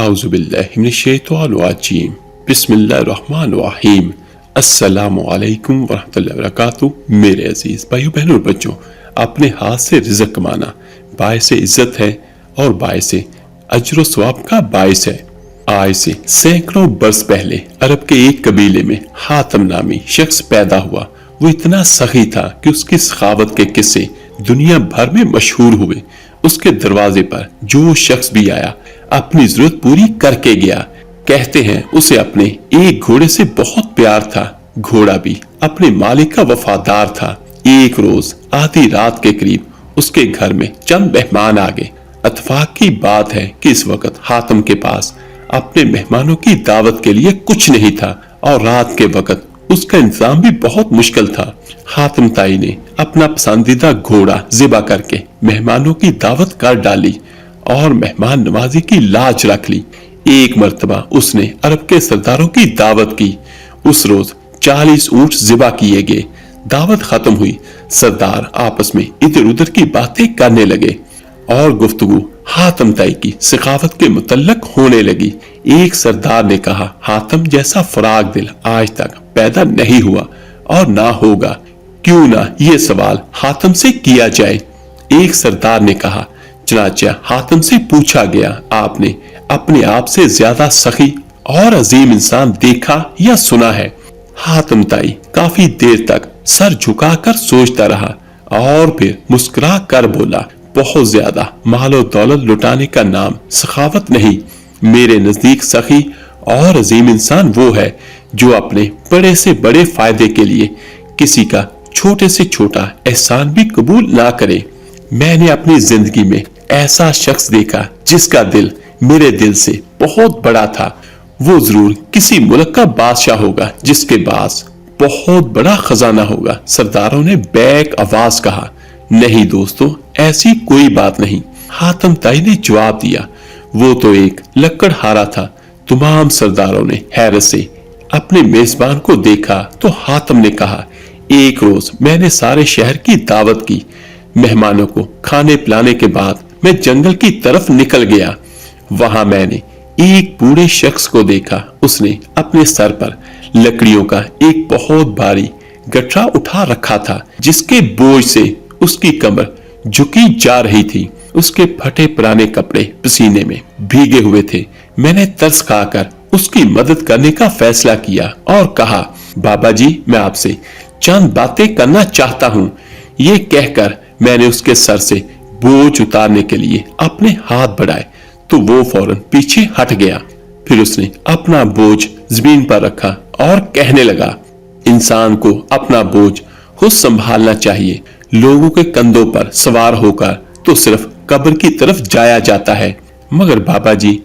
आऊज़ु बिल्लाहि मिनश्शैतानिर रजीम बिस्मिल्लाहिर्रहमानिर रहीम अस्सलामु अलैकुम वरहमतुल्लाहि वबरकातुहू। मेरे अजीज भाइयों बहनों और बच्चों, अपने हाथ से रिज़्क़ कमाना बाइस इज्जत है और बाइस अजर सवाब का बाइस है। आज से सैकड़ों बरस पहले अरब के एक कबीले में हातिम नामी शख्स पैदा हुआ। वो इतना सखी था कि उसकी सखावत के किस्से दुनिया भर में मशहूर हुए। उसके दरवाजे पर जो शख्स भी आया अपनी जरूरत पूरी करके गया। कहते हैं उसे अपने एक घोड़े से बहुत प्यार था। घोड़ा भी अपने मालिक का वफादार था। एक रोज आधी रात के करीब उसके घर में चंद मेहमान आ गए। इत्तेफाक की बात है कि इस वक्त हातिम के पास अपने मेहमानों की दावत के लिए कुछ नहीं था और रात के वक्त उसका इंतजाम भी बहुत मुश्किल था। हातिम ताई ने अपना पसंदीदा घोड़ा ज़िबा करके मेहमानों की दावत कर डाली और मेहमान नवाजी की लाज रख ली। एक मर्तबा उसने अरब के सरदारों की दावत की। उस रोज 40 ऊंट ज़िबा किए गए। दावत खत्म हुई। सरदार आपस में इधर उधर की बातें करने लगे और गुफ्तगू हातिम ताई की सखावत के मुतल्लक होने लगी। एक सरदार ने कहा, हातिम जैसा फराग दिल आज तक पैदा नहीं हुआ और ना होगा, क्यों ना ये सवाल हातिम से किया जाए। एक सरदार ने कहा, चनाचा हातिम से पूछा गया, आपने अपने आप से ज्यादा सखी और अजीम इंसान देखा या सुना है? हातिम ताई काफी देर तक सर झुकाकर सोचता रहा और फिर मुस्कुरा कर बोला, बहुत ज्यादा मालो दौलत लुटाने का नाम सखावत नहीं। मेरे नजदीक सखी और अजीम इंसान वो है जो अपने बड़े से बड़े फायदे के लिए किसी का छोटे से छोटा एहसान भी कबूल ना करे। मैंने अपनी जिंदगी में ऐसा शख्स देखा जिसका दिल मेरे दिल से बहुत बड़ा था। वो जरूर किसी मुल्क का बादशाह होगा जिसके पास बहुत बड़ा खजाना होगा। सरदारों ने बैक आवाज कहा, नहीं दोस्तों, ऐसी कोई बात नहीं। हातिम ताई ने जवाब दिया, वो तो एक लकड़हारा था। तमाम सरदारों ने हैरत से अपने मेजबान को देखा तो हातिम ने कहा, एक रोज मैंने सारे शहर की दावत की। मेहमानों को खाने पिलाने के बाद मैं जंगल की तरफ निकल गया। वहां मैंने एक बूढ़े शख्स को देखा। उसने अपने सर पर लकड़ियों का एक बहुत भारी गठरा उठा रखा था जिसके बोझ से उसकी कमर झुकी जा रही थी। उसके फटे पुराने कपड़े पसीने में भीगे हुए थे। मैंने तरस खाकर उसकी मदद करने का फैसला किया और कहा, बाबा जी, मैं आपसे चंद बातें करना चाहता हूँ। ये कहकर मैंने उसके सर से बोझ उतारने के लिए अपने हाथ बढ़ाए तो वो फौरन पीछे हट गया। फिर उसने अपना बोझ जमीन पर रखा और कहने लगा, इंसान को अपना बोझ खुद संभालना चाहिए। लोगों के कंधों पर सवार होकर तो सिर्फ कब्र की तरफ जाया जाता है। मगर बाबा जी,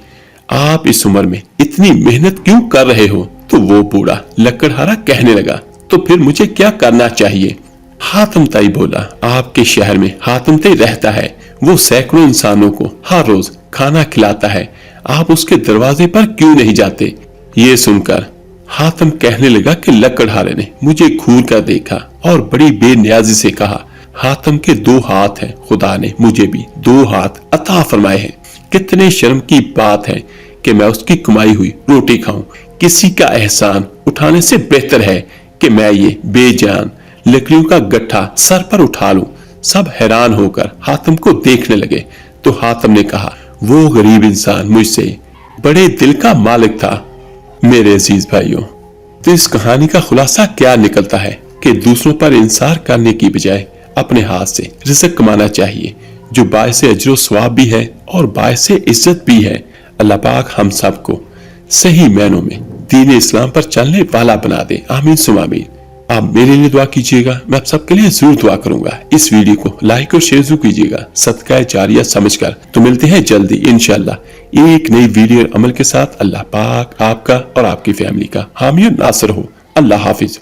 आप इस उम्र में इतनी मेहनत क्यों कर रहे हो? तो वो बूढ़ा लकड़हारा कहने लगा, तो फिर मुझे क्या करना चाहिए? हातिम ताई बोला, आपके शहर में हातिम ताई रहता है। वो सैकड़ों इंसानों को हर रोज खाना खिलाता है। आप उसके दरवाजे पर क्यों नहीं जाते? ये सुनकर हातिम कहने लगा कि लकड़हारे ने मुझे घूर कर देखा और बड़ी बेनियाजी से कहा, हातिम के 2 हाथ हैं, खुदा ने मुझे भी 2 हाथ अता फरमाए हैं। कितने शर्म की बात है कि मैं उसकी कमाई हुई रोटी खाऊं। किसी का एहसान उठाने से बेहतर है कि मैं ये बेजान लकड़ियों का गट्ठा सर पर उठा लूं। सब हैरान होकर हातिम को देखने लगे तो हातिम ने कहा, वो गरीब इंसान मुझसे बड़े दिल का मालिक था। मेरे अजीज भाइयों, तो इस कहानी का खुलासा क्या निकलता है कि दूसरों पर इंसार करने की बजाय अपने हाथ से रिज़्क़ कमाना चाहिए, जो बाइस अजर सवाब भी है और बाइस इज्जत भी है। अल्लाह पाक हम सबको सही मायनों में दीन इस्लाम पर चलने वाला बना दे। आमीन सुम आमीन। आप मेरे लिए दुआ कीजिएगा, मैं आप सबके लिए जरूर दुआ करूंगा। इस वीडियो को लाइक और शेयर जरूर कीजिएगा सदका जारिया समझकर। तो मिलते हैं जल्दी इंशाल्लाह एक नई वीडियो अमल के साथ। अल्लाह पाक आपका और आपकी फैमिली का हामी और नासर हो। अल्लाह हाफिज।